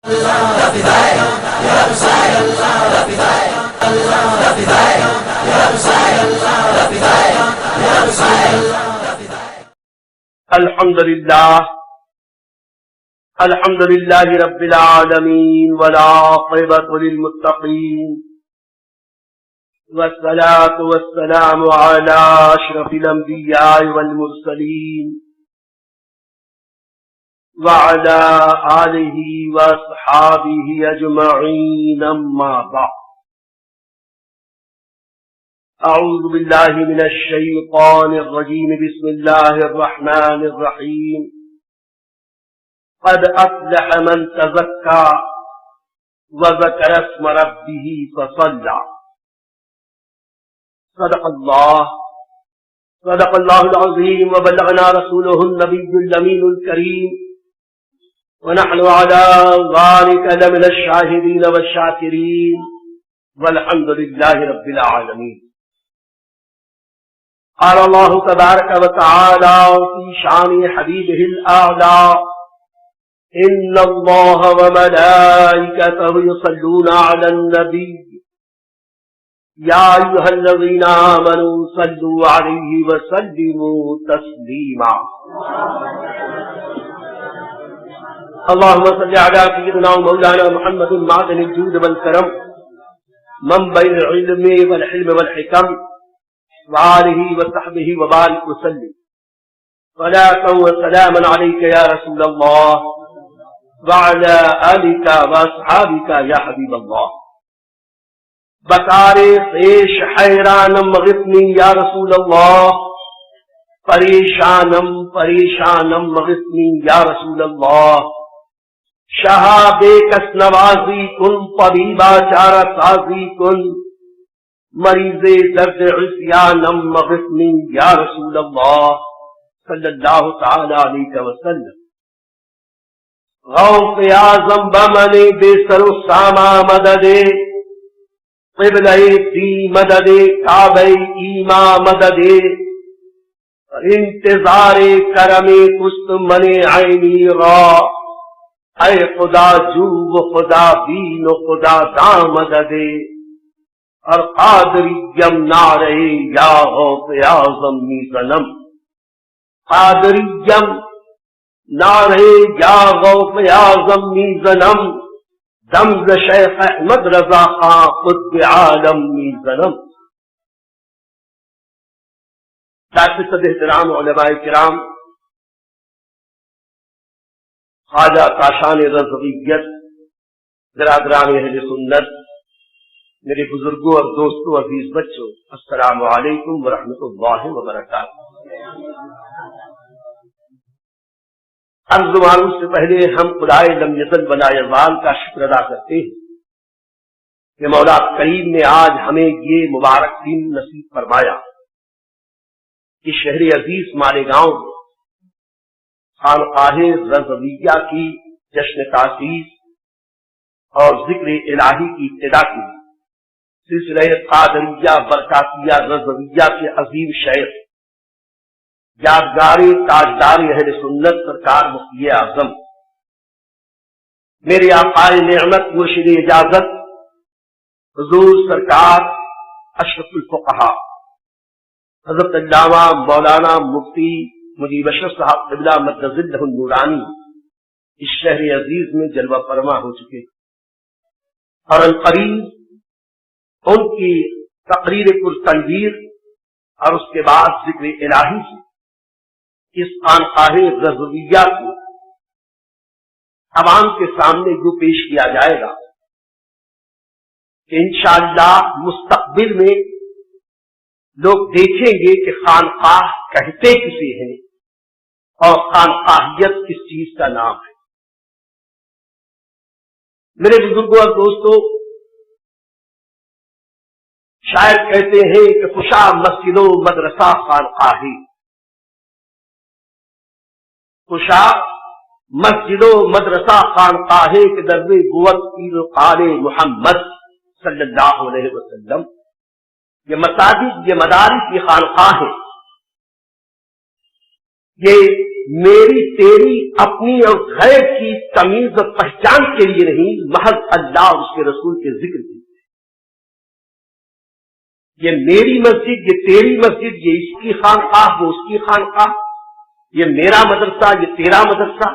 الحمد للہ رب العالمین والعاقبۃ للمتقین والصلاة والسلام علی اشرف الانبیاء والمرسلین وعلى آلہ واصحابہ اجمعین، اما بعد۔ اعوذ باللہ من الشیطان الرجیم، بسم اللہ الرحمن الرحیم۔ قد افلح من تزکا وذکر اسم ربہ فصلی۔ صدق اللہ العظیم، وبلغنا رسولہ النبی الامین الکریم، ونحن على ذلك لمن الشاهدين والشاكرين، والحمد لله رب العالمين۔ قال الله تبارك وتعالى في شان حبيبه الأعلى: إن الله وملائكته يصلون على النبي يا أيها الذين آمنوا صلوا عليه وسلموا تسليما۔ اللهم صل على سيدنا ومولانا محمد معدن الجود والكرم، منبع العلم والحلم والحكم، وآله وصحبه وبارك وسلم، صلاة وسلاما عليك يا رسول الله وعلى آلك وأصحابك يا حبيب الله۔ بکار خیش حیرانم غثنی یا رسول اللہ، پریشانم غثنی یا رسول اللہ۔ شہاب کس نوازی کن، طبیبا چارہ سازی کن، مریض درد عصیانم غثنی یا رسول اللہ صلی اللہ تعالی علیہ وسلم۔ غوث اعظم بمن بے سر و ساما مدد، قبلہ دی مدد، کعبہ ایما مدد، انتظار کرم کست من عینی را، اے خدا جو و خدا بین و خدا داں مدد، اور قادریم نعرہ یا غوث اعظم می ظلم، قادریم نعرہ یا غوث اعظم می ظلم، دمز شیخ احمد رضا خان قطب عالم می ظلم۔ صد احترام علماء کرام، خواجہ کاشان رضویت، برادران اہل سنت، میرے بزرگوں اور دوستوں، عزیز بچوں، السلام علیکم ورحمۃ اللہ وبرکاتہ۔ عرض معروف سے پہلے ہم خدائے لم یزل ولا یزال کا شکر ادا کرتے ہیں کہ مولا کریم نے آج ہمیں یہ مبارک دن نصیب فرمایا کہ شہر عزیز مالیگاؤں میں خانقاہ رضویہ کی جشن تاسیس اور ذکر الہی کی ابتدا کی سلسلہ قادریہ برکاتیہ رضویہ کے عظیم شیخ یادگار تاجدار اہل سنت سرکار مفتی اعظم میرے آقا نعمت مرشد اجازت حضور سرکار اشرف الفقہا حضرت علامہ مولانا مفتی مجیب اشرف صاحب قبلہ مدظلہ النورانی اس شہر عزیز میں جلوہ فرما ہو چکے، اور القریب ان کی تقریر پرتنویر اور اس کے بعد ذکر الہی سے اس خانقاہ رضویہ کو عوام کے سامنے یوں پیش کیا جائے گا کہ انشاءاللہ مستقبل میں لوگ دیکھیں گے کہ خانقاہ کہتے کسے ہیں اور خانقاہیت کس چیز کا نام ہے۔ میرے بزرگوں اور دوستوں، شاید کہتے ہیں کہ خوشا مسجد و مدرسہ خانقاہی، خوشا مسجد و مدرسہ خانقاہی کے دربے بوت پیر قال محمد صلی اللہ علیہ وسلم۔ یہ مساجد، یہ مدارس، یہ خانقاہیں، یہ میری تیری اپنی اور غیر کی تمیز اور پہچان کے لیے نہیں، محض اللہ اور اس کے رسول کے ذکر کے لیے۔ یہ میری مسجد، یہ تیری مسجد، یہ اس کی خانقاہ، وہ اس کی خانقاہ، یہ میرا مدرسہ، یہ تیرا مدرسہ،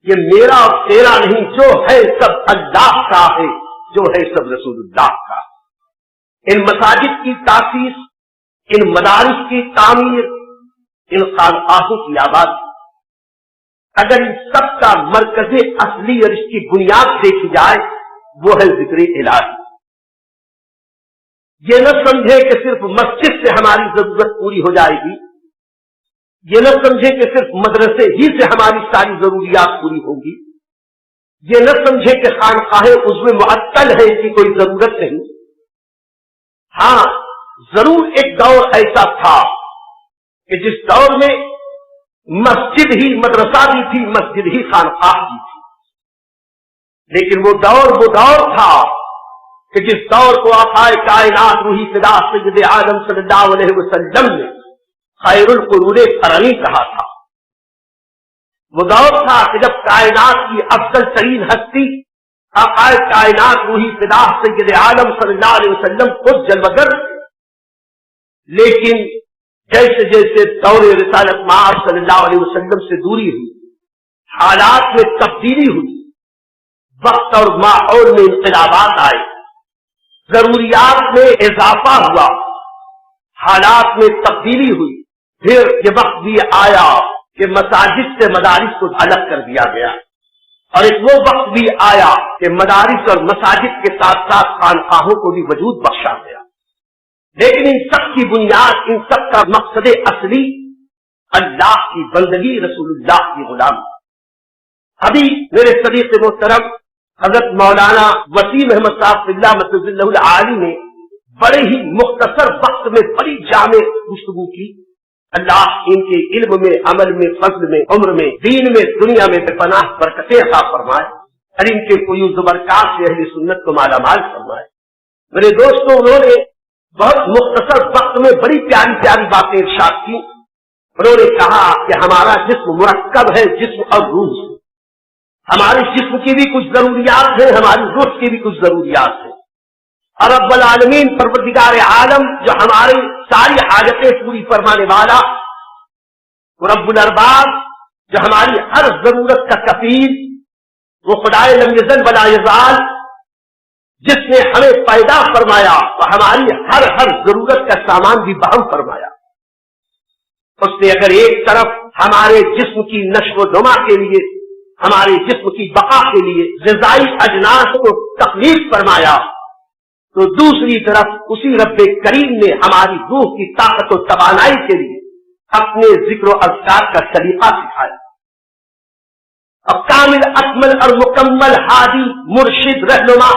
یہ میرا اور تیرا نہیں، جو ہے سب اللہ کا ہے، جو ہے سب رسول اللہ کا۔ ان مساجد کی تاسیس، ان مدارس کی تعمیر، ان خانقاہوں کی آبادی، اگر ان سب کا مرکز اصلی اور اس کی بنیاد دیکھی جائے وہ ہے ذکر الہی۔ یہ نہ سمجھے کہ صرف مسجد سے ہماری ضرورت پوری ہو جائے گی، یہ نہ سمجھے کہ صرف مدرسے ہی سے ہماری ساری ضروریات پوری ہوں گی، یہ نہ سمجھے کہ خانقاہیں اس میں معطل ہے، اس کی کوئی ضرورت نہیں۔ ہاں ضرور ایک دور ایسا تھا کہ جس دور میں مسجد ہی مدرسہ بھی تھی، مسجد ہی خانقاہ بھی تھی، لیکن وہ دور تھا کہ جس دور کو آقائے کائنات روحی فدا سید عالم صلی اللہ علیہ وسلم نے خیر القرون قرنی کہا تھا۔ وہ دور تھا کہ جب کائنات کی افضل ترین ہستی آقائے کائنات روحی فدا سید عالم صلی اللہ علیہ وسلم خود جلوگر، لیکن جیسے جیسے دور رسالت مآب صلی اللہ علیہ وسلم سے دوری ہوئی، حالات میں تبدیلی ہوئی، وقت اور ماحول میں انقلابات آئے، ضروریات میں اضافہ ہوا، حالات میں تبدیلی ہوئی، پھر یہ وقت بھی آیا کہ مساجد سے مدارس کو الگ کر دیا گیا، اور ایک وہ وقت بھی آیا کہ مدارس اور مساجد کے ساتھ ساتھ خانقاہوں کو بھی وجود بخشا گیا۔ لیکن ان سب کی بنیاد، ان سب کا مقصد اصلی اللہ کی بندگی، رسول اللہ کی غلامی۔ ابھی میرے صدیق محترم حضرت مولانا وسیم احمد صاحب اللہ مدد اللہ العالی نے بڑے ہی مختصر وقت میں بڑی جامع گفتگو کی۔ اللہ ان کے علم میں، عمل میں، فضل میں، عمر میں، دین میں، دنیا میں بے پناہ برکتیں عطا فرمائے، اور ان کے فیوض و برکات سے اہل سنت کو مالا مال فرمائے۔ میرے دوستوں، انہوں نے بہت مختصر وقت میں بڑی پیاری پیاری باتیں ارشاد کی۔ انہوں نے کہا کہ ہمارا جسم مرکب ہے، جسم اور روح سے۔ ہمارے جسم کی بھی کچھ ضروریات ہیں، ہماری روح کی بھی کچھ ضروریات ہیں، اور رب العالمین پروردگار عالم جو ہماری ساری حاجتیں پوری فرمانے والا، وہ رب الارباب جو ہماری ہر ضرورت کا کفیل، وہ خدائے لم یزل ولا یزال، جس نے ہمیں پیدا فرمایا وہ ہماری ہر ضرورت کا سامان بھی بہم فرمایا۔ اس نے اگر ایک طرف ہمارے جسم کی نشو و نما کے لیے، ہمارے جسم کی بقا کے لیے غذائی اجناس کو تخلیق فرمایا، تو دوسری طرف اسی رب کریم نے ہماری روح کی طاقت و توانائی کے لیے اپنے ذکر و اذکار کا سلیقہ سکھایا۔ اب کامل اکمل اور مکمل ہادی مرشد رہنما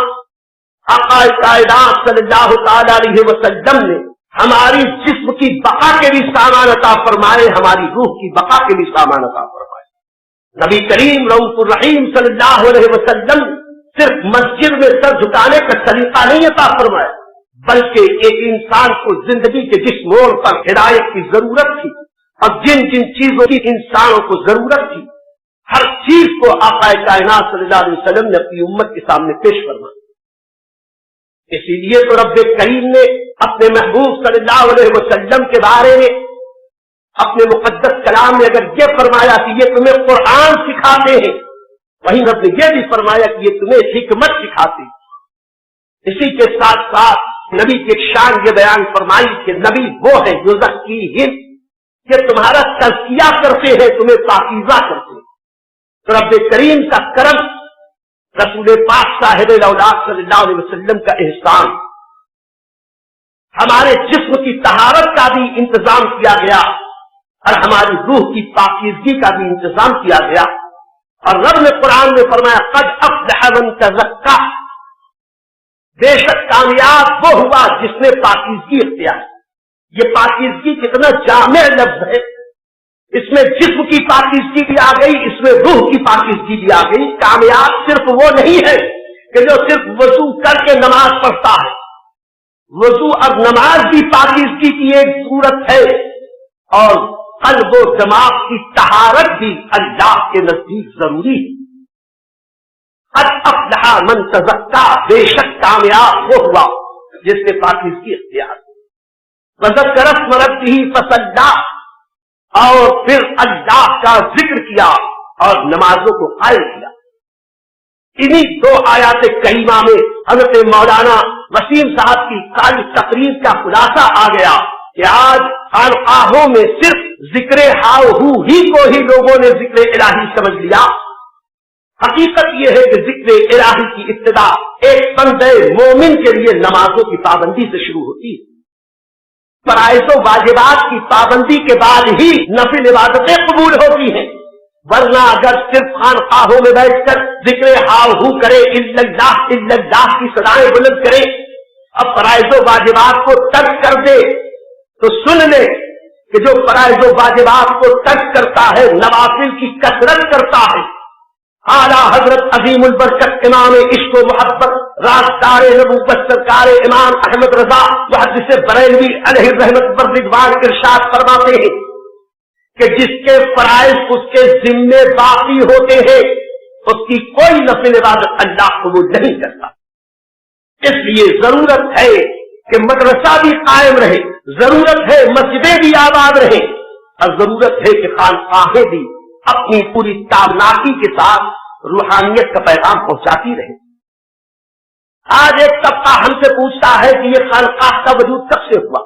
آقائے کائنات صلی اللہ تعالی علیہ وسلم نے ہماری جسم کی بقا کے بھی سامان عطا فرمائے، ہماری روح کی بقا کے بھی سامان عطا فرمائے۔ نبی کریم رؤوف الرحیم صلی اللہ علیہ وسلم صرف مسجد میں سر جھکانے کا طریقہ نہیں عطا فرمایا، بلکہ ایک انسان کو زندگی کے جس موڑ پر ہدایت کی ضرورت تھی اور جن جن چیزوں کی انسانوں کو ضرورت تھی، ہر چیز کو آقا کائنات صلی اللہ علیہ وسلم نے اپنی امت کے سامنے پیش فرمایا۔ اسی لیے تو رب کریم نے اپنے محبوب صلی اللہ علیہ وسلم کے بارے میں اپنے مقدس کلام میں اگر یہ فرمایا کہ یہ تمہیں قرآن سکھاتے ہیں، وہیں رب نے یہ بھی فرمایا کہ یہ تمہیں حکمت سکھاتے ہیں۔ اسی کے ساتھ ساتھ نبی کی شان یہ بیان فرمائی کہ نبی وہ ہے یزکیہم، کہ تمہارا تزکیہ کرتے ہیں، تمہیں پاکیزہ کرتے ہیں۔ تو رب کریم کا کرم، رسول پاک صاحب الاولاد صلی اللہ علیہ وسلم کا احسان، ہمارے جسم کی طہارت کا بھی انتظام کیا گیا اور ہماری روح کی پاکیزگی کا بھی انتظام کیا گیا، اور رب نے قرآن میں فرمایا قد افلح من تزکا، بے شک کامیاب وہ ہوا جس نے پاکیزگی اختیار۔ یہ پاکیزگی کتنا جامع لفظ ہے، اس میں جسم کی پاکیزگی بھی آ گئی، اس میں روح کی پاکیزگی بھی آ گئی۔ کامیاب صرف وہ نہیں ہے کہ جو صرف وضو کر کے نماز پڑھتا ہے، وضو اور نماز بھی پاکیزگی کی ایک صورت ہے، اور قلب و دماغ کی طہارت بھی اللہ کے نزدیک ضروری ہے۔ قد افلح من تزکا، بے شک کامیاب وہ ہوا جس نے پاکیزگی اختیار کی۔ وذکر اسم ربہ فصلی، اور پھر اللہ کا ذکر کیا اور نمازوں کو قائم کیا۔ انہی دو آیات کریمہ میں حضرت مولانا وسیم صاحب کی کل تقریر کا خلاصہ آ گیا کہ آج خانقاہوں میں صرف ذکر ہاؤ ہو ہی کو ہی لوگوں نے ذکر الہی سمجھ لیا۔ حقیقت یہ ہے کہ ذکر الہی کی ابتدا ایک بندے مومن کے لیے نمازوں کی پابندی سے شروع ہوتی ہے۔ فرائض و واجبات کی پابندی کے بعد ہی نفل عبادتیں قبول ہوتی ہیں، ورنہ اگر صرف خانقاہوں میں بیٹھ کر ذکر ہاؤ ہو کرے، الا اللہ کی صدائیں بلند کرے، اب فرائض و واجبات کو ترک کر دے تو سن لے کہ جو فرائض و واجبات کو ترک کرتا ہے نوافل کی کثرت کرتا ہے۔ اعلیٰ حضرت عظیم البرکت امام عشق و محبت راستار نبوت سرکار امام احمد رضا محدث بریلوی علیہ رحمت پر رضوان ارشاد فرماتے ہیں کہ جس کے فرائض اس کے ذمے باقی ہوتے ہیں اس کی کوئی نفل عبادت اللہ قبول نہیں کرتا۔ اس لیے ضرورت ہے کہ مدرسہ بھی قائم رہے، ضرورت ہے مسجدیں بھی آباد رہیں، اور ضرورت ہے کہ خانقاہیں بھی اپنی پوری تابناکی کے ساتھ روحانیت کا پیغام پہنچاتی رہے۔ آج ایک طبقہ ہم سے پوچھتا ہے کہ یہ خانقاہ کا وجود کب سے ہوا؟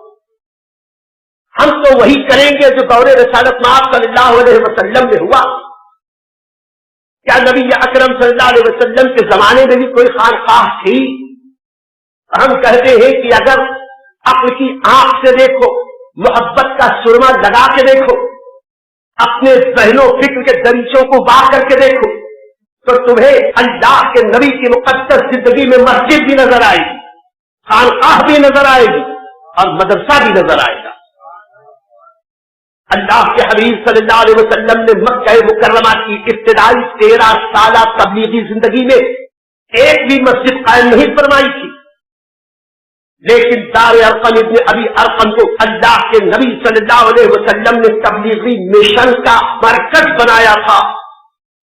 ہم تو وہی کریں گے جو دور رسالت میں آپ صلی اللہ علیہ وسلم میں ہوا۔ کیا نبی اکرم صلی اللہ علیہ وسلم کے زمانے میں بھی کوئی خانقاہ تھی؟ ہم کہتے ہیں کہ اگر عقل کی آنکھ سے دیکھو، محبت کا سرما لگا کے دیکھو، اپنے ذہن و فکر کے دریچوں کو باہر کر کے دیکھو تو تمہیں اللہ کے نبی کی مقدس زندگی میں مسجد بھی نظر آئے گی، خانقاہ بھی نظر آئے گی، اور مدرسہ بھی نظر آئے گا۔ اللہ کے حبیب صلی اللہ علیہ وسلم نے مکہ مکرمہ کی ابتدائی 13 سالہ تبلیغی زندگی میں ایک بھی مسجد قائم نہیں فرمائی تھی، لیکن دار ارقم ابن ابی ارقم کو اللہ کے نبی صلی اللہ علیہ وسلم نے تبلیغی مشن کا مرکز بنایا تھا،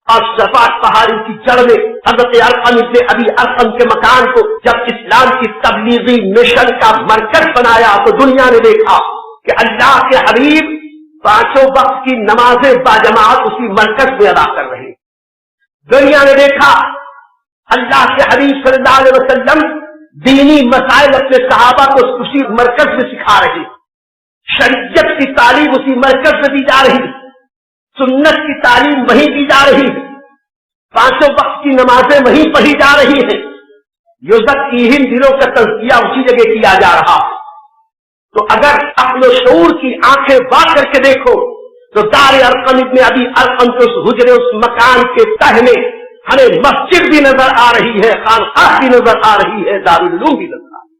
اور صفات پہاڑی کی جڑ میں حضرت ارقم ابن ابی ارقم کے مکان کو جب اسلام کی تبلیغی مشن کا مرکز بنایا تو دنیا نے دیکھا کہ اللہ کے حبیب 5 وقت کی نمازیں باجماعت اسی مرکز میں ادا کر رہے ہیں۔ دنیا نے دیکھا اللہ کے حبیب صلی اللہ علیہ وسلم دینی مسائل اپنے صحابہ کو اسی مرکز میں سکھا رہے، شریعت کی تعلیم اسی مرکز میں دی جا رہی، سنت کی تعلیم وہیں دی جا رہی، 5 وقت کی نمازیں وہیں پڑھی جا رہی ہیں، یزکیہم دلوں کا تزکیہ اسی جگہ کیا جا رہا۔ تو اگر عقل و شعور کی آنکھیں بند کر کے دیکھو تو دار ارقم ابن ابی ارقم کے اس حجرے، اس مکان کے تہ میں ہمیں مسجد بھی نظر آ رہی ہے، خانقاہ بھی نظر آ رہی ہے، دارالعلوم بھی نظر آ رہی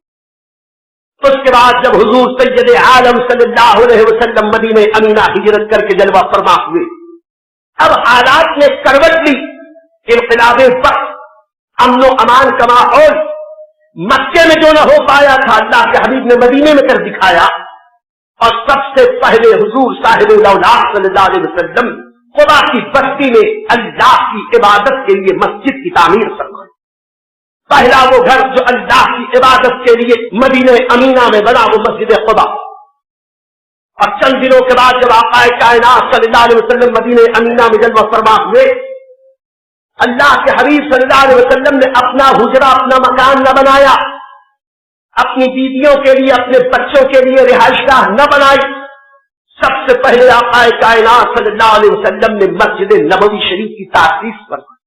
ہے۔ اس کے بعد جب حضور سید عالم صلی اللہ علیہ وسلم مدینہ امینہ ہجرت کر کے جلوہ فرما ہوئے، اب حالات نے کروٹ لی، انقلاب وقت، امن و امان کا ماحول مکے میں جو نہ ہو پایا تھا اللہ کے حبیب نے مدینے میں کر دکھایا، اور سب سے پہلے حضور صاحب الاولاد صلی اللہ علیہ وسلم خدا کی بستی میں اللہ کی عبادت کے لیے مسجد کی تعمیر فرمائی۔ پہلا وہ گھر جو اللہ کی عبادت کے لیے مدینہ امینہ میں بنا وہ مسجد خدا، اور چند دنوں کے بعد جب آقا کائنات صلی اللہ علیہ وسلم مدینہ امینہ میں جلوہ فرما ہوئے، اللہ کے حبیب صلی اللہ علیہ وسلم نے اپنا حجرہ، اپنا مکان نہ بنایا، اپنی بیویوں کے لیے، اپنے بچوں کے لیے رہائش گاہ نہ بنائی، سب سے پہلے آقا کائنات صلی اللہ علیہ وسلم نے مسجد نبوی شریف کی تاسیس فرمائی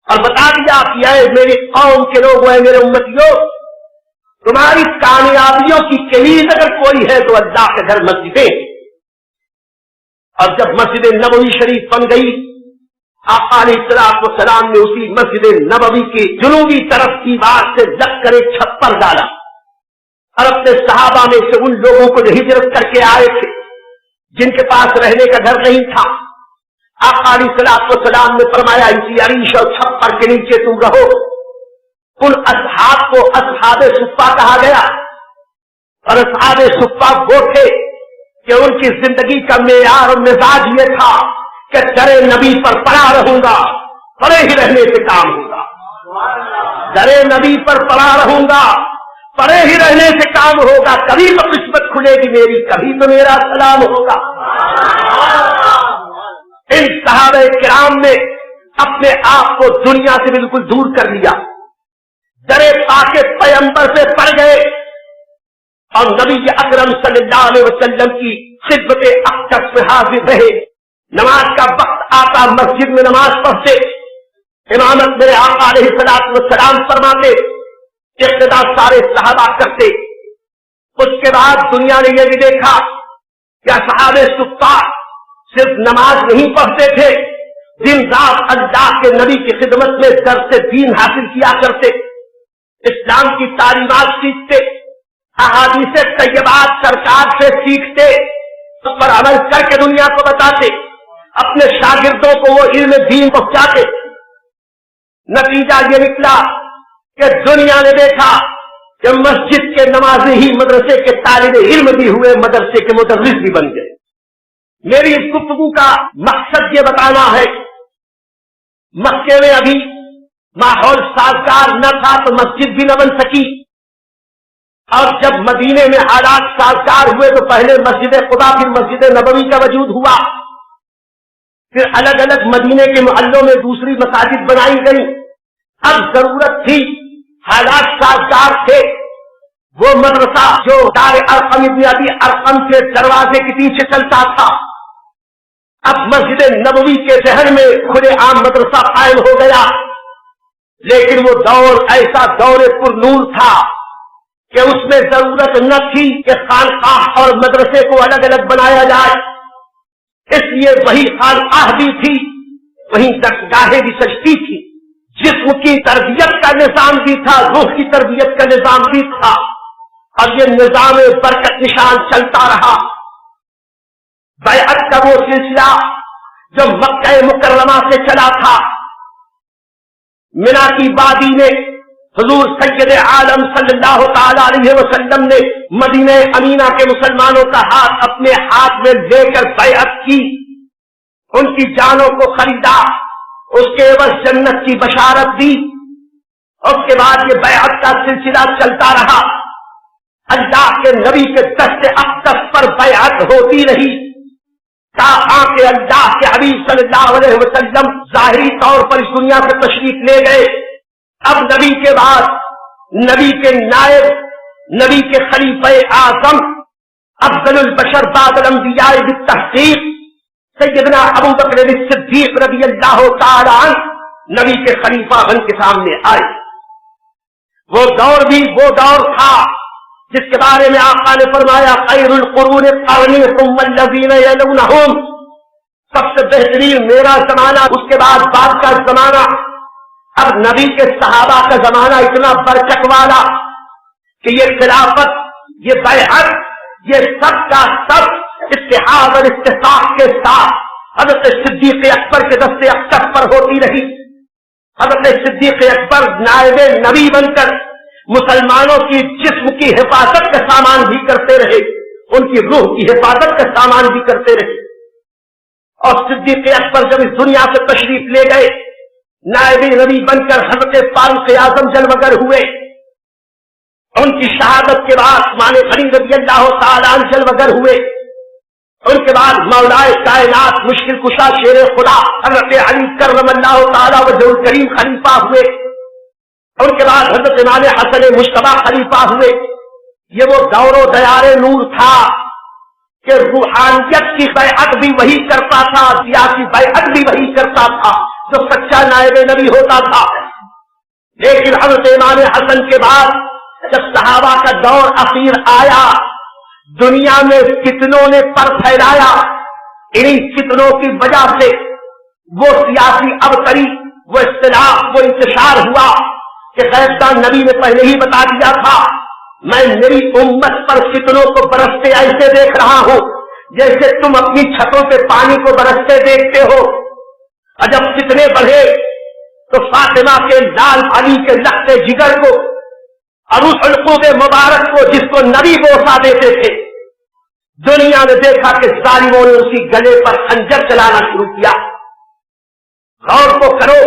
اور بتا دیا کہ اے میری قوم کے لوگ، اے میرے امتیوں، تمہاری کامیابیوں کی کلید اگر کوئی ہے تو اللہ کے گھر مسجدیں۔ اور جب مسجد نبوی شریف بن گئی، آقا علیہ السلام نے اسی مسجد نبوی کی جنوبی طرف کی بات سے لگ کر ایک چھپر ڈالا، اور اپنے صحابہ میں سے ان لوگوں کو جو ہجرت کر کے آئے تھے، جن کے پاس رہنے کا گھر نہیں تھا، آقا علیہ السلام نے فرمایا اسی عریش اور چھپر کے نیچے تم رہو۔ ان اصحاب کو اصحاب صفہ کہا گیا، اور اصحاب صفہ وہ تھے کہ ان کی زندگی کا معیار اور مزاج یہ تھا کہ درے نبی پر پڑا رہوں گا، پڑے ہی رہنے سے کام ہوگا، درے نبی پر پڑا رہوں گا، پڑے ہی رہنے سے کام ہوگا، کبھی تو قسمت کھلے گی میری، کبھی تو میرا سلام ہوگا۔ ان صحابہ کرام نے اپنے آپ کو دنیا سے بالکل دور کر لیا، درے پاک پیغمبر سے پڑ گئے اور نبی اکرم صلی اللہ علیہ وسلم کی خدمت اقدس میں حاضر رہے۔ نماز کا وقت آتا، مسجد میں نماز پڑھتے، امامت میرے آقا علیہ الصلوۃ والسلام فرماتے، اقتداء سارے صحابہ کرتے۔ اس کے بعد دنیا نے یہ بھی دیکھا کہ صحابہ صفار صرف نماز نہیں پڑھتے تھے، دن رات اللہ کے نبی کی خدمت میں درس دین حاصل کیا کرتے، اسلام کی تعلیمات سیکھتے، احادیث طیبات سرکار سے سیکھتے، اس پر عمل کر کے دنیا کو بتاتے، اپنے شاگردوں کو وہ علم دین پہنچاتے۔ نتیجہ یہ نکلا کہ دنیا نے دیکھا کہ مسجد کے نمازی ہی مدرسے کے طالب علم بھی ہوئے، مدرسے کے مدرس بھی بن گئے۔ میری اس گفتگو کا مقصد یہ بتانا ہے، مکے میں ابھی ماحول سازگار نہ تھا تو مسجد بھی نہ بن سکی، اور جب مدینے میں حالات سازگار ہوئے تو پہلے مسجد خدا پھر مسجد نبوی کا وجود ہوا، پھر الگ الگ مدینے کے محلوں میں دوسری مساجد بنائی گئی۔ اب ضرورت تھی، حالات سازگار تھے، وہ مدرسہ جو دار ارقم ابن ابی ارقم کے دروازے کے پیچھے چلتا تھا، اب مسجد نبوی کے ذہن میں کھلے عام مدرسہ قائم ہو گیا۔ لیکن وہ دور ایسا دور پر نور تھا کہ اس میں ضرورت نہ تھی کہ خانقاہ اور مدرسے کو الگ الگ بنایا جائے، اس لیے وہی خانقاہ بھی تھی، وہی درسگاہیں بھی سجتی تھی، جسم کی تربیت کا نظام بھی تھا، روح کی تربیت کا نظام بھی تھا، اور یہ نظام برکت نشان چلتا رہا۔ بیعت کا وہ سلسلہ جو مکہ مکرمہ سے چلا تھا، منا کی وادی میں حضور سید عالم صلی اللہ تعالی علیہ وسلم نے مدینہ امینہ کے مسلمانوں کا ہاتھ اپنے ہاتھ میں لے کر بیعت کی، ان کی جانوں کو خریدا، اس کے عوض جنت کی بشارت دی۔ اس کے بعد یہ بیعت کا سلسلہ چلتا رہا، اللہ کے نبی کے دست اقدس پر بیعت ہوتی رہی، تاکہ کہ اللہ کے حبیب صلی اللہ علیہ وسلم ظاہری طور پر اس دنیا سے تشریف لے گئے۔ اب نبی کے بعد نبی کے نائب، نبی کے خلیفہ اعظم، افضل البشر بعد الانبیاء بالتحقیق سیدنا ابو بکر صدیق رضی اللہ تعالی عنہ نبی کے خلیفہ بن کے سامنے آئے۔ وہ دور بھی وہ دور تھا جس کے بارے میں آقا نے فرمایا، خیر القرون قرنی ثم الذین یلونہم، سب سے بہترین میرا زمانہ، اس کے بعد بعد کا زمانہ۔ اب نبی کے صحابہ کا زمانہ اتنا برکت والا کہ یہ خلافت، یہ بیعت، یہ سب کا سب اتحاد اور اتفاق کے ساتھ حضرت صدیق اکبر کے دست اقدس پر ہوتی رہی۔ حضرت صدیق اکبر نائب نبی بن کر مسلمانوں کی جسم کی حفاظت کا سامان بھی کرتے رہے، ان کی روح کی حفاظت کا سامان بھی کرتے رہے۔ اور صدیق اکبر جب اس دنیا سے تشریف لے گئے، نائب نبی بن کر حضرت فاروق اعظم جلوگر ہوئے۔ ان کی شہادت کے بعد عثمان غنی رضی اللہ تعالیٰ عنہ جلوگر ہوئے۔ ان کے بعد مولائے کائنات مشکل کشا شیر خدا حضرت علی کرم اللہ تعالیٰ وجہ الکریم خلیفہ ہوئے۔ ان کے بعد حضرت امام حسن مجتبی خلیفہ ہوئے۔ یہ وہ دور و دیار نور تھا کہ روحانیت کی بیعت بھی وہی کرتا تھا، سیاسی بیعت بھی وہی کرتا تھا جو سچا نائب نبی ہوتا تھا۔ لیکن حضرت امام حسن کے بعد جب صحابہ کا دور اخیر آیا، دنیا میں فتنوں نے پر پھیلایا، انہی فتنوں کی وجہ سے وہ سیاسی ابتری، وہ اختلاف، وہ انتشار ہوا کہ غیبدان نبی نے پہلے ہی بتا دیا تھا، میں میری امت پر فتنوں کو برستے ایسے دیکھ رہا ہوں جیسے تم اپنی چھتوں پہ پانی کو برستے دیکھتے ہو۔ اور جب فتنے بڑھے تو فاطمہ کے لال علی کے لخت جگر کو اور اس علقوب مبارک کو جس کو نبی بوسا دیتے تھے، دنیا نے دیکھا کہ ظالموں نے اسی گلے پر خنجر چلانا شروع کیا. غور کو کرو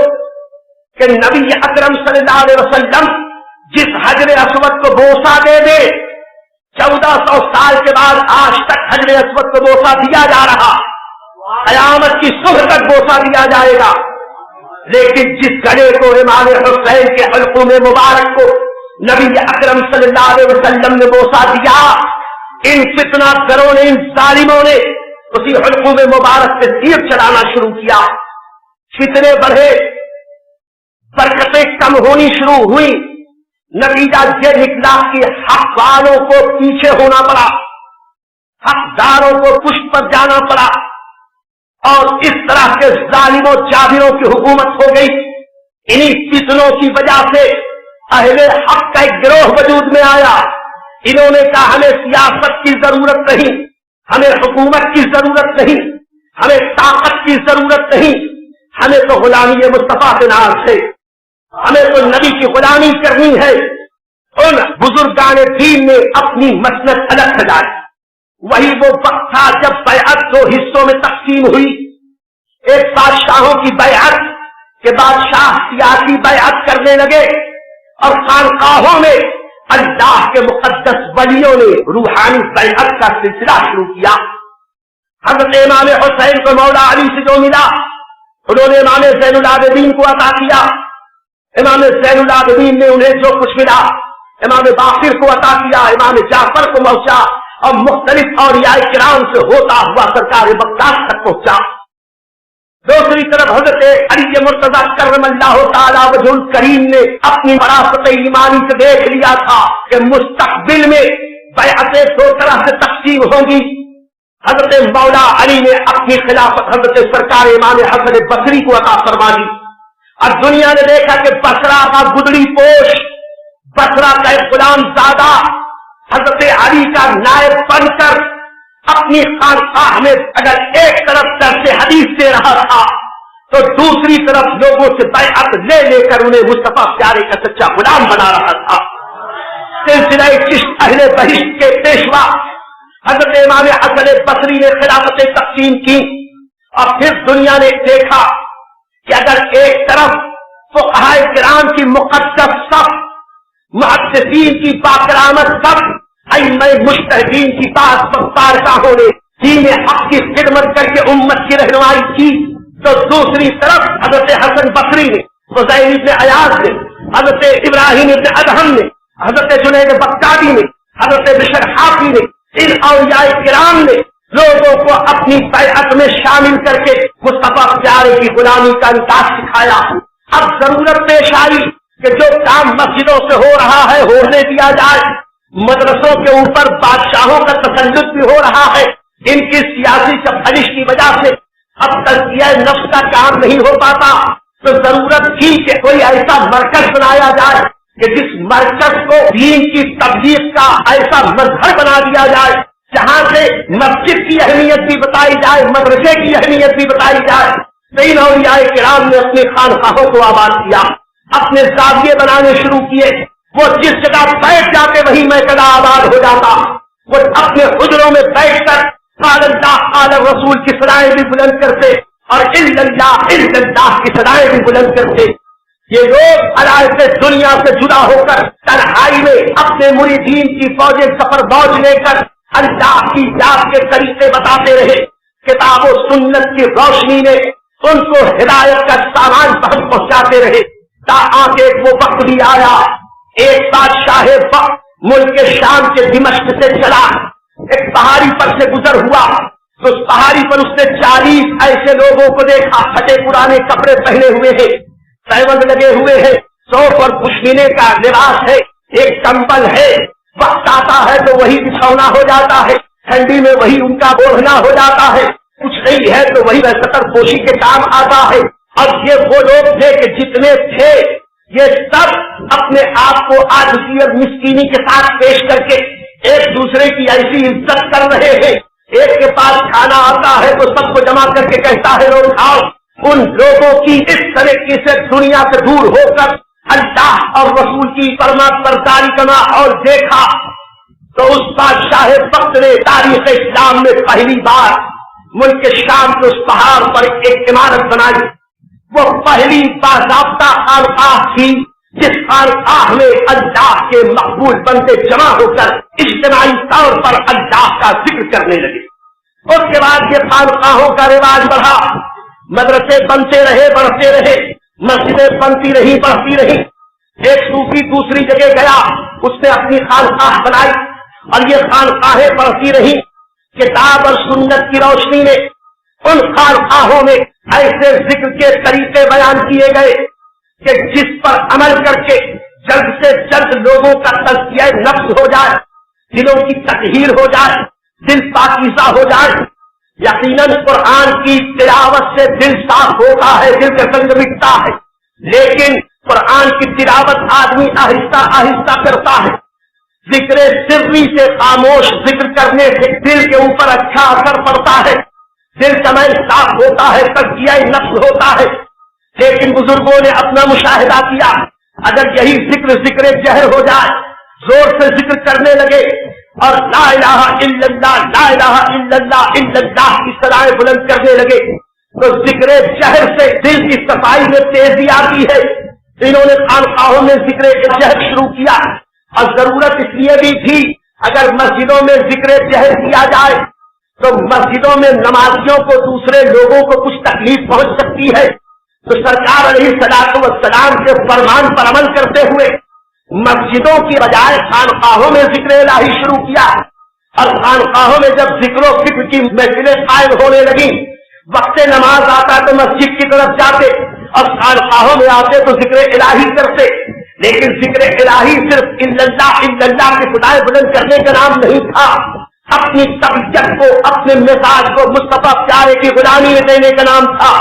کہ نبی اکرم صلی اللہ علیہ وسلم جس حجر اسود کو بوسہ دے دے 1400 سال کے بعد آج تک حجر اسود کو بوسہ دیا جا رہا, قیامت کی صبح تک بوسہ دیا جائے گا. لیکن جس گلے کو امام حسین کے حلقوم مبارک کو نبی اکرم صلی اللہ علیہ وسلم نے بوسہ دیا, ان فتنہ گروں نے, ان ظالموں نے اسی حلقوم مبارک سے تیر چلانا شروع کیا. فتنے بڑھے, برکتیں کم ہونی شروع ہوئی. نتیجہ یہ نکلا کہ حق والوں کو پیچھے ہونا پڑا, حقداروں کو پشت پر جانا پڑا, اور اس طرح کے ظالموں جابروں کی حکومت ہو گئی. انہی فتنوں کی وجہ سے اہل حق کا ایک گروہ وجود میں آیا. انہوں نے کہا ہمیں سیاست کی ضرورت نہیں, ہمیں حکومت کی ضرورت نہیں, ہمیں طاقت کی ضرورت نہیں, ہمیں تو غلامی مصطفیٰ کے نام سے, ہمیں تو نبی کی غلامی کرنی ہے. ان بزرگان دین نے اپنی مسلک الگ سجائی. وہی وہ وقت تھا جب بیعت 2 حصوں میں تقسیم ہوئی. ایک بادشاہوں کی بیعت کہ بادشاہ سیاسی بیعت کرنے لگے, اور خانقاہوں میں اللہ کے مقدس ولیوں نے روحانی بیعت کا سلسلہ شروع کیا. حضرت امام حسین کو مولا علی سے جو ملا انہوں نے امام زین العابدین کو عطا کیا. امام زین العابدین نے انہیں جو کچھ ملا امام باقر کو عطا کیا, امام جعفر کو پہنچا, اور مختلف اولیاء کرام سے ہوتا ہوا سرکار بغداد تک پہنچا. دوسری طرف حضرت علی مرتضیٰ کرم اللہ تعالی وجہ الکریم نے اپنی وراثت ایمانی سے دیکھ لیا تھا کہ مستقبل میں بیعتیں 2 طرح سے تقسیم ہوں گی. حضرت مولا علی نے اپنی خلافت حضرت سرکار امام حسن بصری کو عطا فرما دی. اور دنیا نے دیکھا کہ بصرہ کا گدڑی پوش, بصرہ کا ایک غلام زادہ حضرت علی کا نائب بن کر اپنی خانقاہ میں اگر ایک طرف درس حدیث دے رہا تھا تو دوسری طرف لوگوں سے بیعت لے لے کر انہیں مصطفیٰ پیارے کا سچا غلام بنا رہا تھا. سلسلہ چشت اہل بہشت کے پیشوا حضرت امام حسن بصری نے خلافتیں تقسیم کی, اور پھر دنیا نے دیکھا کہ اگر ایک طرف فقہائے کرام کی مقدس صف, محدثین کی باکرامت صف, ائمہ مجتہدین کی بارگاہوں نے دین حق کی خدمت کر کے امت کی رہنمائی کی, تو دوسری طرف حضرت حسن بصری نے, حسین ابن ایاز نے, حضرت ابراہیم ابن ادہم نے, حضرت جنید بغدادی نے, حضرت بشر حافی نے, ان اولیاء کرام نے لوگوں کو اپنی بیعت میں شامل کر کے مصطفیٰ پیارے کی غلامی کا انداز سکھایا. اب ضرورت پیش آئی کہ جو کام مسجدوں سے ہو رہا ہے ہونے دیا جائے, مدرسوں کے اوپر بادشاہوں کا تسلط بھی ہو رہا ہے, ان کی سیاسی چپھلش کی وجہ سے اب تزکیہ نفس کا کام نہیں ہو پاتا. تو ضرورت تھی کہ کوئی ایسا مرکز بنایا جائے کہ جس مرکز کو دین کی تبلیغ کا ایسا مظہر بنا دیا جائے جہاں سے مسجد کی اہمیت بھی بتائی جائے, مدرسے کی اہمیت بھی بتائی جائے. کئی اولیاء کرام نے اپنے خانقاہوں کو آباد کیا, اپنے زاویے بنانے شروع کیے. وہ جس جگہ بیٹھ جاتے وہی میدان آباد ہو جاتا. وہ اپنے حجروں میں بیٹھ کر قال اللہ قال رسول کی صدائیں بھی بلند کرتے, اور الا اللہ کی صدائیں بھی بلند کرتے. یہ لوگ علائق دنیا سے جدا ہو کر تنہائی میں اپنے مریدین کی فوج سفر بوجھ لے کر اللہ کی یاد کے طریقے بتاتے رہے. کتاب و سنت کی روشنی نے ان کو ہدایت کا سامان پہنچاتے رہے. تاکہ وہ وقت بھی آیا, ایک بادشاہ وقت ملک شام کے دمشق سے چلا, ایک پہاڑی پر سے گزر ہوا. اس پہاڑی پر اس نے 40 ایسے لوگوں کو دیکھا, پھٹے پرانے کپڑے پہنے ہوئے ہیں, سیوند لگے ہوئے ہیں, سوف اور پشمینے کا لباس ہے, ایک کمبل ہے. وقت آتا ہے تو وہی بچھونا ہو جاتا ہے, ٹھنڈی میں وہی ان کا بوڑھنا ہو جاتا ہے, کچھ نہیں ہے تو وہی سطر پوشی کے کام آتا ہے. اور یہ وہ لوگ تھے کہ جتنے تھے یہ سب اپنے آپ کو عاجزی اور مسکینی کے ساتھ پیش کر کے ایک دوسرے کی ایسی عزت کر رہے ہیں. ایک کے پاس کھانا آتا ہے تو سب کو جمع کر کے کہتا ہے لوگ کھاؤ. ان لوگوں کی اس طریقے سے دنیا سے دور ہو کر اللہ اور رسول کی فرما برداری کا ماحول دیکھا تو اس بادشاہ وقت نے تاریخ اسلام میں پہلی بار ملک شام کے اس پہاڑ پر ایک عمارت بنائی. وہ پہلی باضابطہ خانقاہ تھی جس خانقاہ میں اللہ کے مقبول بندے جمع ہو کر اجتماعی طور پر اللہ کا ذکر کرنے لگے. اس کے بعد یہ خانقاہوں کا رواج بڑھا، مدرسے بنتے رہے، بڑھتے رہے، مسجدیں بنتی رہی، بڑھتی رہی. ایک صوفی دوسری جگہ گیا، اس نے اپنی خانقاہ بنائی اور یہ خانقاہیں بڑھتی رہی. کتاب اور سنت کی روشنی میں ان خانقاہوں میں ایسے ذکر کے طریقے بیان کیے گئے کہ جس پر عمل کر کے جلد سے جلد لوگوں کا تزکیہ نفس ہو جائے، دلوں کی تطہیر ہو جائے، دل پاکیزہ ہو جائے. یقیناً قرآن کی تلاوت سے دل صاف ہوتا ہے، دل کا سنگ مٹتا ہے، لیکن قرآن کی تلاوت آدمی آہستہ آہستہ کرتا ہے. ذکر سری سے خاموش ذکر کرنے سے دل کے اوپر اچھا اثر پڑتا ہے، دل کا میل صاف ہوتا ہے، تزکیہ نفس ہوتا ہے. لیکن بزرگوں نے اپنا مشاہدہ کیا، اگر یہی ذکر جہر ہو جائے، زور سے ذکر کرنے لگے اور لا الہ الا اللہ، لا الہ الا اللہ، الا اللہ کی صدائیں بلند کرنے لگے تو ذکر جہر سے دل کی صفائی میں تیزی آتی ہے. انہوں نے خانقاہوں میں ذکر جہر شروع کیا اور ضرورت اس لیے بھی تھی اگر مسجدوں میں ذکر جہر کیا جائے تو مسجدوں میں نمازیوں کو دوسرے لوگوں کو کچھ تکلیف پہنچ سکتی ہے. تو سرکار علیہ الصلوۃ والسلام کے فرمان پر عمل کرتے ہوئے مسجدوں کی بجائے خانقاہوں میں ذکر الہی شروع کیا. اور خانقاہوں میں جب ذکر و فکر کی محفلیں قائم ہونے لگی، وقت نماز آتا تو مسجد کی طرف جاتے اور خانقاہوں میں آتے تو ذکر الہی کرتے. لیکن ذکر الہی صرف الا اللہ کی خدائے بلند کرنے کا نام نہیں تھا، اپنی طبیعت کو، اپنے مزاج کو مصطفیٰ پیارے کی غلامی میں دینے کا نام تھا.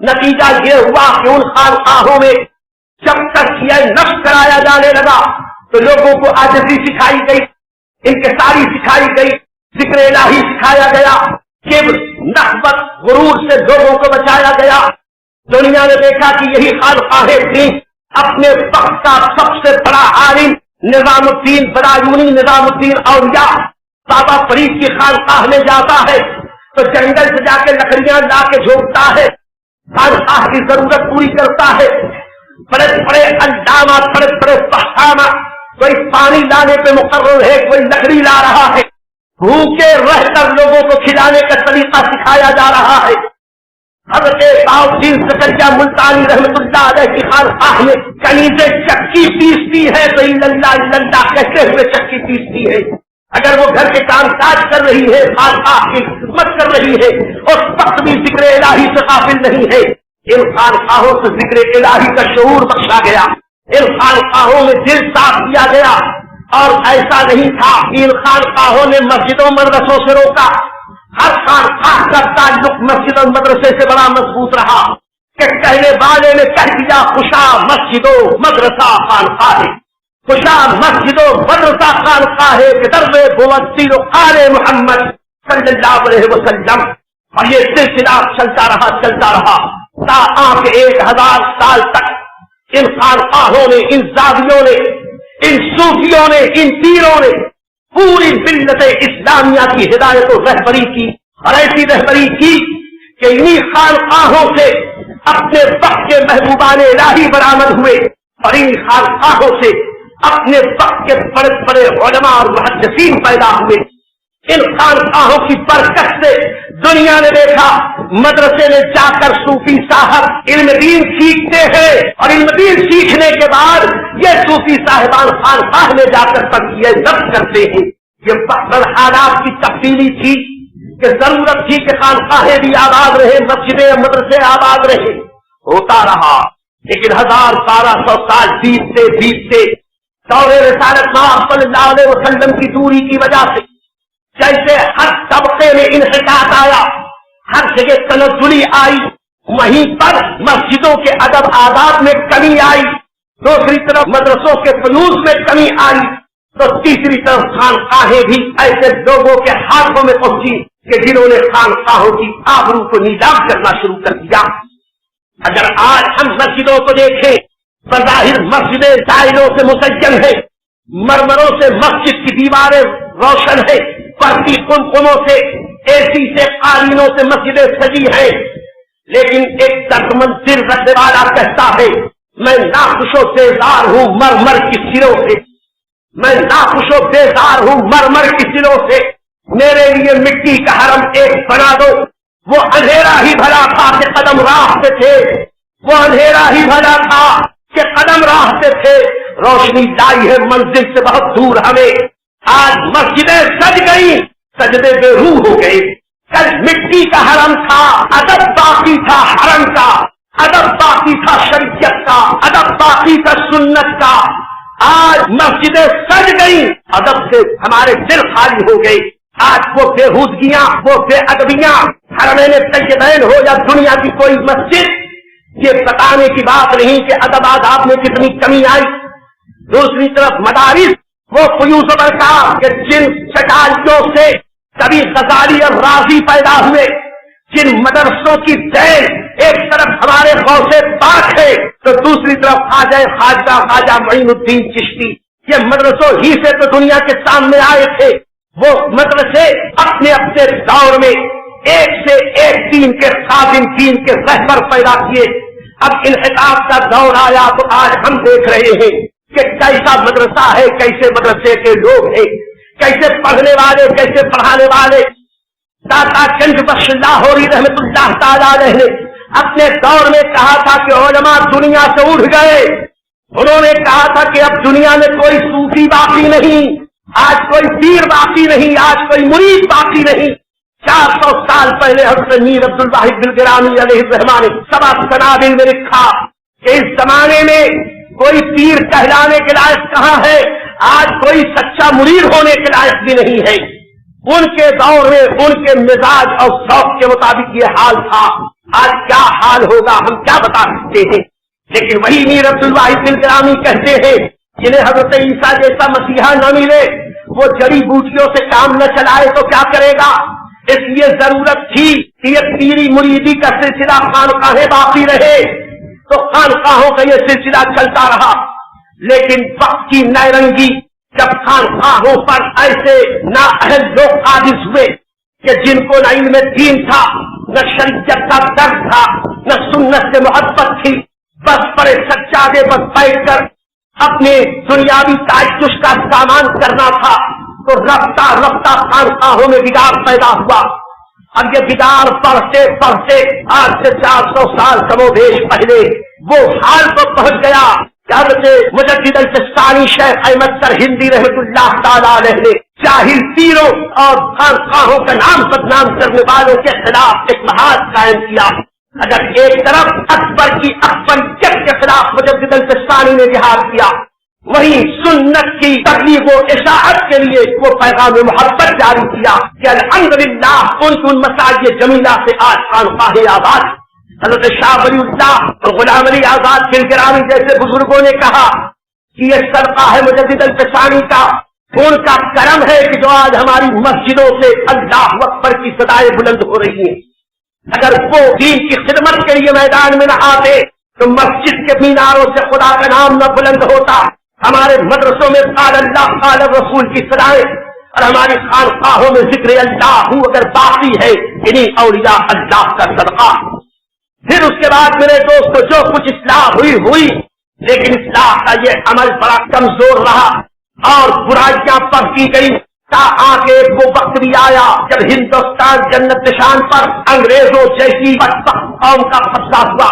نتیجہ یہ ہوا کہ ان خانقاہوں میں جب تک یہ نفس کرایا جانے لگا تو لوگوں کو عاجزی سکھائی گئی، انکساری سکھائی گئی، ذکر الہی سکھایا گیا، کبر، نخوت، غرور سے لوگوں کو بچایا گیا. دنیا نے دیکھا کہ یہی خانقاہیں تھیں. اپنے وقت کا سب سے بڑا عالم نظام الدین برایونی، نظام الدین اولیاء بابا فرید کی خانقاہ میں جاتا ہے تو جنگل سے جا کے لکڑیاں لا کے جھونکتا ہے، خانقاہ کی ضرورت پوری کرتا ہے. بڑے بڑے علامہ، بڑے بڑے فہامہ، کوئی پانی لانے پہ مقرر ہے، کوئی لکڑی لا رہا ہے، بھوکے رہ کر لوگوں کو کھلانے کا طریقہ سکھایا جا رہا ہے. حضرت بہاؤالدین زکریا ملتانی رحمت اللہ علیہ کی خانقاہ میں کنیزیں چکی پیستی ہے تو اللہ کہتے ہوئے چکی پیستی ہے. اگر وہ گھر کے کام کاج کر رہی ہے، خانقاہ کی خدمت کر رہی ہے، اس وقت بھی ذکر الہی سے غافل نہیں ہے. ان خانقاہوں سے ذکر الہی کا شعور بخشا گیا، ان خانقاہوں میں دل صاف کیا گیا. اور ایسا نہیں تھا کہ ان خانقاہوں نے مسجدوں مدرسوں سے روکا، ہر خانقاہ کا تعلق مسجد اور مدرسے سے بڑا مضبوط رہا کہ کہنے والے نے کہہ دیا خوشا مسجدوں مدرسہ خانقاہ، خوشا مسجدوں مدرسہ خانقاہ کے دربے بوسیر و آل محمد صلی اللہ علیہ وسلم. اور یہ سلسلہ چلتا رہا تا آنکھ 1000 سال تک. ان خانقاہوں نے، ان زاویوں نے، ان صوفیوں نے، ان پیروں نے پوری ملت اسلامیہ کی ہدایت و رہبری کی، اور ایسی رہبری کی کہ انہی خانقاہوں سے اپنے وقت کے محبوبان الہی برآمد ہوئے اور ان خانقاہوں سے اپنے وقت کے بڑے بڑے علماء اور محدثین پیدا ہوئے. ان خانقاہوں کی برکت سے دنیا نے دیکھا مدرسے میں جا کر صوفی صاحب علم دین سیکھتے ہیں اور علم دین سیکھنے کے بعد یہ صوفی صاحبان خانقاہ میں جا کر تزکیہ نفس کرتے ہیں. یہ بحث حالات کی تبدیلی تھی کہ ضرورت تھی کہ خانقاہیں بھی آباد رہے، مسجدیں مدرسے آباد رہے. ہوتا رہا، لیکن 1200 سال بیتتے دور رسالت صلی اللہ علیہ وسلم کی دوری کی وجہ سے جیسے ہر طبقے میں انحطاط آیا، ہر جگہ تنزلی آئی، وہیں پر مسجدوں کے ادب آداب میں کمی آئی، دوسری طرف مدرسوں کے فنون میں کمی آئی، تو تیسری طرف خانقاہیں بھی ایسے لوگوں کے ہاتھوں میں پہنچی کہ جنہوں نے خانقاہوں کی آبرو کو نیلام کرنا شروع کر دیا. اگر آج ہم مسجدوں کو دیکھیں، بظاہر مسجدیں ٹائلوں سے مزین ہیں، مرمروں سے مسجد کی دیواریں روشن ہے، برقی قمقموں سے، اے سی سے، قالینوں سے مسجدیں سجی ہیں، لیکن ایک دردمند دل رکھنے والا کہتا ہے میں ناخوش و بیزار ہوں مرمر کی سروں سے، میں ناخوش و بیزار ہوں مرمر کی سروں سے، میرے لیے مٹی کا حرم ایک بنا دو۔ وہ اندھیرا ہی بھلا تھا کہ قدم راہ پہ تھے، وہ اندھیرا ہی بھلا تھا کہ قدم راہ پہ تھے، روشنی لائی ہے منزل سے بہت دور ہمیں۔ آج مسجدیں سج گئی، سجدے بے روح ہو گئے۔ کل مٹی کا حرم تھا، ادب باقی تھا حرم کا، ادب باقی تھا شریعت کا، ادب باقی تھا سنت کا۔ آج مسجدیں سج گئی، ادب سے ہمارے دل خالی ہو گئے۔ آج وہ بےہودگیاں، وہ بے ادبیاں، حرمین طیبین ہو یا دنیا کی کوئی مسجد، یہ بتانے کی بات نہیں کہ ادب آداب میں کتنی کمی آئی۔ دوسری طرف مدارس، وہ فیوز و برکات کہ جن چٹائیوں سے کبھی غزالی اور رازی پیدا ہوئے، جن مدرسوں کی دین ایک طرف ہمارے غوث پاک ہے تو دوسری طرف خواجہ معین الدین چشتی، یہ مدرسوں ہی سے تو دنیا کے سامنے آئے تھے۔ وہ مدرسے اپنے اپنے دور میں ایک سے ایک دین کے خادم، دین کے رہبر پیدا کیے۔ اب انحطاط کا دور آیا تو آج ہم دیکھ رہے ہیں کہ کیسا مدرسہ ہے، کیسے مدرسے کے لوگ ہیں، کیسے پڑھنے والے، کیسے پڑھانے والے۔ داتا گنج بخش لاہوری رحمت اللہ تعالی علیہ نے اپنے دور میں کہا تھا کہ علماء دنیا سے اٹھ گئے۔ انہوں نے کہا تھا کہ اب دنیا میں کوئی صوفی باقی نہیں، آج کوئی پیر باقی نہیں، آج کوئی مرید باقی نہیں۔ 400 سال پہلے حضرت میر عبد الواحد بلگرانی علیہ الرحمٰن نے سبع سنابل میں لکھا کہ اس زمانے میں کوئی پیر کہلانے کے لائق کہاں ہے، آج کوئی سچا مرید ہونے کے لائق بھی نہیں ہے۔ ان کے دور میں ان کے مزاج اور ذوق کے مطابق یہ حال تھا، آج کیا حال ہوگا ہم کیا بتا سکتے ہیں۔ لیکن وہی میر عبد الواحد بلگرانی کہتے ہیں جنہیں حضرت عیسیٰ جیسا مسیحا نہ ملے، وہ جڑی بوٹیوں سے کام نہ چلائے تو کیا کرے گا۔ اس لیے ضرورت تھی کہ یہ پیری مریدی کا سلسلہ خانقاہیں باقی رہے، تو خانقاہوں کا یہ سلسلہ چلتا رہا۔ لیکن وقت کی نیرنگی جب خانقاہوں پر ایسے نااہل لوگ قابض ہوئے کہ جن کو نہ علم دین تھا، نہ شریعت کا درد تھا، نہ سنت سے محبت تھی، بس پڑے سجادے پر بیٹھ کر اپنے دنیاوی تعجش کا سامان کرنا تھا، تو رفتہ رفتہ خانقاہوں میں بگاڑ پیدا ہوا۔ اب یہ بگاڑ پڑھتے پڑھتے آج سے 400 سال کم و بیش پہلے وہ حال تو پہنچ گیا کہ حضرت مجدد الفسانی شیخ احمد سرہندی رحمۃ اللہ تعالی علیہ نے جاہل پیروں اور خانقاہوں کا نام بدنام کرنے والوں کے خلاف ایک محاذ قائم کیا۔ اگر ایک طرف اکبر کی اکبریت کے خلاف مجدد الفسانی نے جہاد کیا، وہیں سنت کی تبلیغ و اشاعت کے لیے وہ پیغام محبت جاری کیا کہ الحمدللہ ان مساجد جمیلہ سے آج خانقاہیں آباد۔ حضرت شاہ ولی اللہ اور غلام علی آزاد بلگرانی جیسے بزرگوں نے کہا کہ یہ صدقہ ہے مجدد الفسانی کا، ان کا کرم ہے کہ جو آج ہماری مسجدوں سے اللہ اکبر کی صدائیں بلند ہو رہی ہیں۔ اگر وہ دین کی خدمت کے لیے میدان میں نہ آتے تو مسجد کے میناروں سے خدا کا نام نہ بلند ہوتا، ہمارے مدرسوں میں قال اللہ قال رسول کی صدائیں اور ہماری خانقاہوں میں ذکر اللہ اگر باقی ہے، انہیں اولیاء اللہ کا صدقہ۔ پھر اس کے بعد میرے دوستو جو کچھ اصلاح ہوئی، لیکن اصلاح کا یہ عمل بڑا کمزور رہا اور برائیاں بڑھتی گئی، تا آگے وہ وقت بھی آیا جب ہندوستان جنت نشان پر انگریزوں جیسی بدبخت قوم کا قبضہ ہوا۔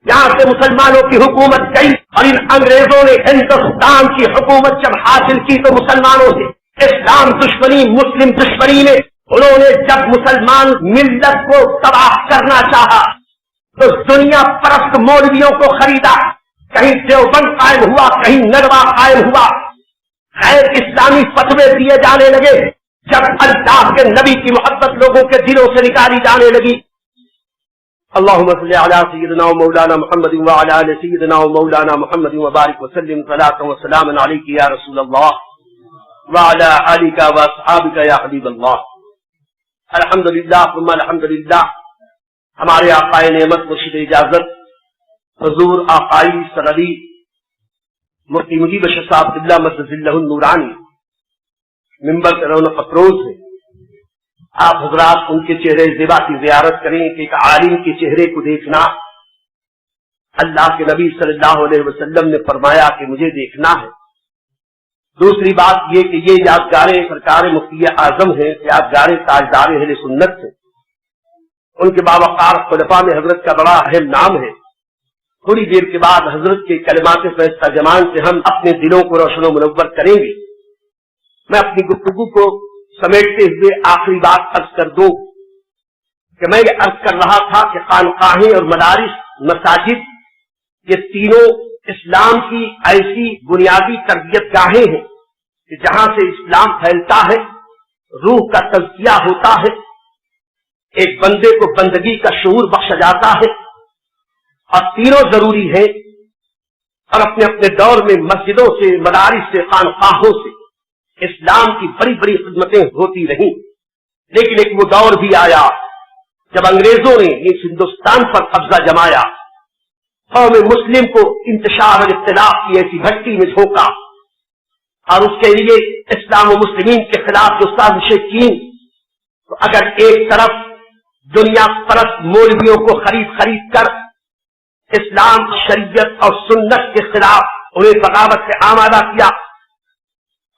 یہاں سے مسلمانوں کی حکومت گئی اور ان انگریزوں نے ہندوستان کی حکومت جب حاصل کی تو مسلمانوں سے اسلام دشمنی، مسلم دشمنی میں انہوں نے جب مسلمان ملت کو تباہ کرنا چاہا تو دنیا پرست مولویوں کو خریدا، کہیں دیوبند قائم ہوا، کہیں ندوہ قائم ہوا، غیر اسلامی فتوے دیے جانے لگے۔ جب اللہ کے نبی کی محبت لوگوں کے دلوں سے نکالی جانے لگی، اللهم صل على سيدنا ومولانا محمد وعلى آل سيدنا ومولانا محمد وبارك وسلم صلاة وسلاما عليك يا رسول الله وعلى آلك واصحابك يا حبيب الله۔ الحمدللہ ثم الحمدللہ، ہمارے آقائے نعمت مرشد اجازت حضور آقائی سندی مفتی مجیب اشرف صاحب اللہ مجدد اللہ النورانی منبر پہ رونق افروز ہے. آپ حضرات ان کے چہرے زیبا کی زیارت کریں کہ ایک عالم کے چہرے کو دیکھنا، اللہ کے نبی صلی اللہ علیہ وسلم نے فرمایا کہ مجھے دیکھنا ہے. دوسری بات یہ کہ یہ یادگاریں سرکار مفتی اعظم ہیں، یادگاریں تاجدار اہل سنت ہیں. ان کے باوقار خلفاء میں حضرت کا بڑا اہم نام ہے. تھوڑی دیر کے بعد حضرت کے کلمات فیض ترجمان سے ہم اپنے دلوں کو روشن و منور کریں گے. میں اپنی گفتگو کو سمیٹتے ہوئے آخری بات عرض کر دوں کہ میں یہ عرض کر رہا تھا کہ خانقاہیں اور مدارس، مساجد، یہ تینوں اسلام کی ایسی بنیادی تربیت گاہیں ہیں کہ جہاں سے اسلام پھیلتا ہے، روح کا تزکیہ ہوتا ہے، ایک بندے کو بندگی کا شعور بخشا جاتا ہے. اور تینوں ضروری ہیں. اور اپنے اپنے دور میں مسجدوں سے، مدارس سے، خانقاہوں سے اسلام کی بڑی بڑی خدمتیں ہوتی رہیں. لیکن ایک وہ دور بھی آیا جب انگریزوں نے اس ہندوستان پر قبضہ جمایا، قوم مسلم کو انتشار اور اختلاف کی ایسی بھٹی میں جھونکا، اور اس کے لیے اسلام و مسلمین کے خلاف جو سازشیں کی، تو اگر ایک طرف دنیا پرست مولویوں کو خرید کر اسلام، شریعت اور سنت کے خلاف انہیں بغاوت سے آمادہ کیا،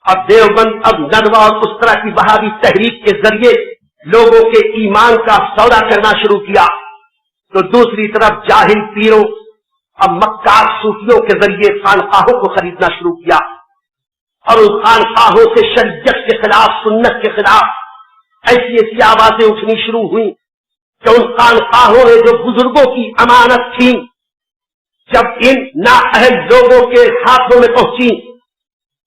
اور دیوبند اب ندوہ اور اس طرح کی بہادی تحریک کے ذریعے لوگوں کے ایمان کا سودا کرنا شروع کیا، تو دوسری طرف جاہل پیروں اور مکار صوفیوں کے ذریعے خانقاہوں کو خریدنا شروع کیا، اور ان خانقاہوں سے شریعت کے خلاف، سنت کے خلاف ایسی ایسی آوازیں اٹھنی شروع ہوئیں کہ ان خانقاہوں نے جو بزرگوں کی امانت تھی، جب ان نااہل لوگوں کے ہاتھوں میں پہنچی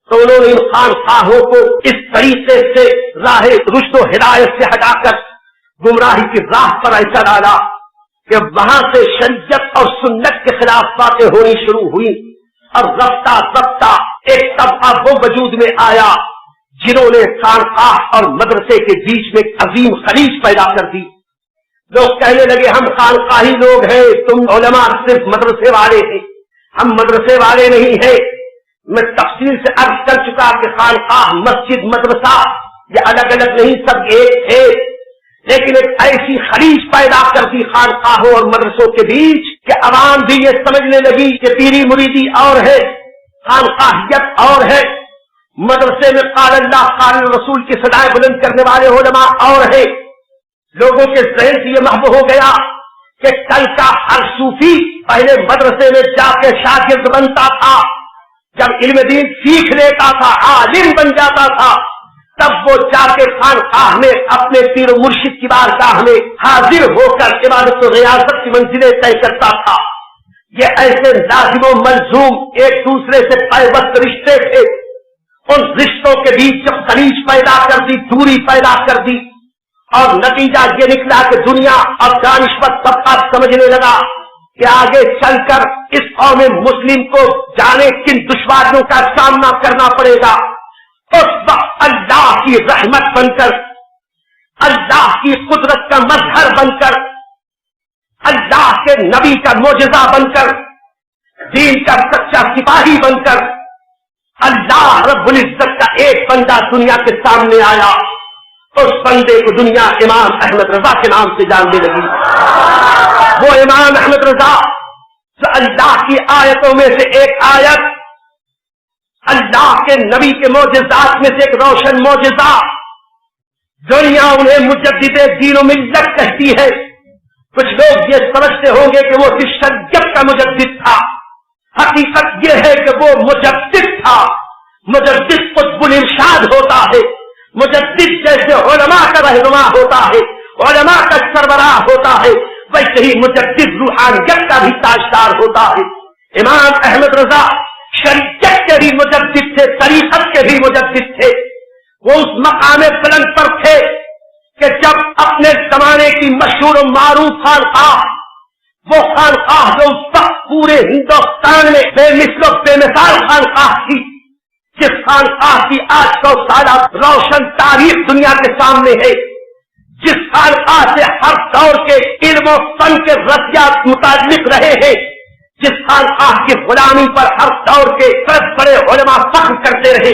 تو انہوں نے ان خانقاہوں کو اس طریقے سے راہ رشد و ہدایت سے ہٹا کر گمراہی کی راہ پر ایسا ڈالا کہ وہاں سے شریعت اور سنت کے خلاف باتیں ہونی شروع ہوئی، اور رفتہ رفتہ ایک طبقہ وہ وجود میں آیا جنہوں نے خانقاہ اور مدرسے کے بیچ میں ایک عظیم خلیج پیدا کر دی. لوگ کہنے لگے ہم خانقاہی لوگ ہیں، تم علماء صرف مدرسے والے ہیں. ہم مدرسے والے نہیں ہیں. میں تفصیل سے عرض کر چکا کہ خانقاہ، مسجد، مدرسہ یہ الگ الگ نہیں، سب ایک تھے، لیکن ایک ایسی خلیج پیدا کر دی خانقاہوں اور مدرسوں کے بیچ کہ عوام بھی یہ سمجھنے لگی کہ پیری مریدی اور ہے، خانقاہیت اور ہے، مدرسے میں قال اللہ قال رسول کی صدائیں بلند کرنے والے علماء اور ہے. لوگوں کے ذہن سے یہ محو ہو گیا کہ کل کا ہر صوفی پہلے مدرسے میں جا کے شاگرد بنتا تھا، جب علم دین سیکھ لیتا تھا، عالم بن جاتا تھا، تب وہ جا کے خانقاہ میں اپنے پیر و مرشد کی بارگاہ میں حاضر ہو کر عبادت و ریاضت کی منزلیں طے کرتا تھا. یہ ایسے لازم و ملزوم ایک دوسرے سے پیوست رشتے تھے. ان رشتوں کے بیچ جب خلیج پیدا کر دی، دوری پیدا کر دی، اور نتیجہ یہ نکلا کہ دنیا اب دانشور طبقہ سمجھنے لگا کہ آگے چل کر اس قوم مسلم کو جانے کن دشواریوں کا سامنا کرنا پڑے گا. اس وقت اللہ کی رحمت بن کر، اللہ کی قدرت کا مظہر بن کر، اللہ کے نبی کا معجزہ بن کر، دین کا سچا سپاہی بن کر اللہ رب العزت کا ایک بندہ دنیا کے سامنے آیا. اس بندے کو دنیا امام احمد رضا کے نام سے جاننے لگی. وہ امام احمد رضا جو اللہ کی آیتوں میں سے ایک آیت، اللہ کے نبی کے معجزات میں سے ایک روشن معجزہ، دنیا انہیں مجدد دین و ملت کہتی ہے. کچھ لوگ یہ سمجھتے ہوں گے کہ وہ شریعت کا مجدد تھا. حقیقت یہ ہے کہ وہ مجدد تھا. مجدد قطب الارشاد ہوتا ہے، مجدد جیسے علماء کا رہنما ہوتا ہے، علماء کا سربراہ ہوتا ہے، ویسے ہی مجدد روحانیت کا بھی تاجدار ہوتا ہے. امام احمد رضا شریعت کے بھی مجدد تھے، طریقت کے بھی مجدد تھے. وہ اس مقام بلند پر تھے کہ جب اپنے زمانے کی مشہور و معروف خانقاہ، وہ خانقاہ جو اس وقت پورے ہندوستان میں بے مثل و بے مثال خانقاہ تھی، جس خانقاہ کی 800 سالہ روشن تاریخ دنیا کے سامنے ہے، جس خانقاہ سے ہر دور کے علم و فن کے رسیات متعلق رہے ہیں، جس خانقاہ کی غلامی پر ہر دور کے بڑے علماء فخر کرتے رہے،